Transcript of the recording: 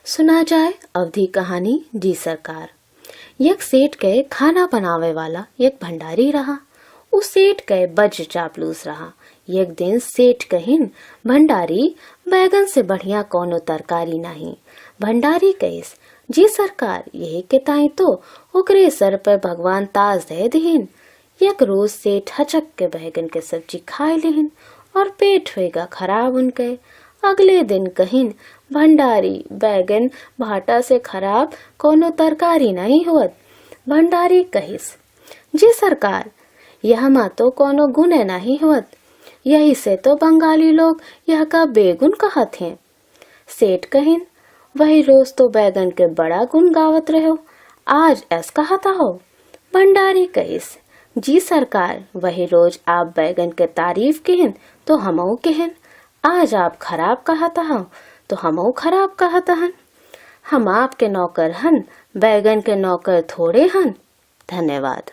सुना जाए अवधी कहानी जी सरकार। एक सेठ के खाना बनावे वाला एक भंडारी रहा। उस सेठ के बज चापलूस रहा। एक दिन सेठ कहिन, भंडारी बैगन से बढ़िया कोनो तरकारी नहीं। भंडारी कहिस, जी सरकार, यही के ताई तो ओकरे सर पर भगवान ताज दे दिहिन। एक रोज सेठ हचक के बैगन के सब्जी खाए लेहिन और पेट होएगा खराब उनके। अगले दिन कहिन, भंडारी बैगन भाटा से खराब कोनो तरकारी नहीं होत। भंडारी कहिस, जी सरकार, यह मा तो कोनो गुने नहीं होत, यही से तो बंगाली लोग यह का बेगुन कहत हैं। सेठ कहिन, वही रोज तो बैगन के बड़ा गुण गावत रहो, आज ऐस कहता हो। भंडारी कहिस, जी सरकार, वही रोज आप बैगन के तारीफ कहन तो हमऊ कहन, आज आप खराब कहता हो तो हमऊ खराब कहता हन। हम आपके नौकर हन, बैगन के नौकर थोड़े हन। धन्यवाद।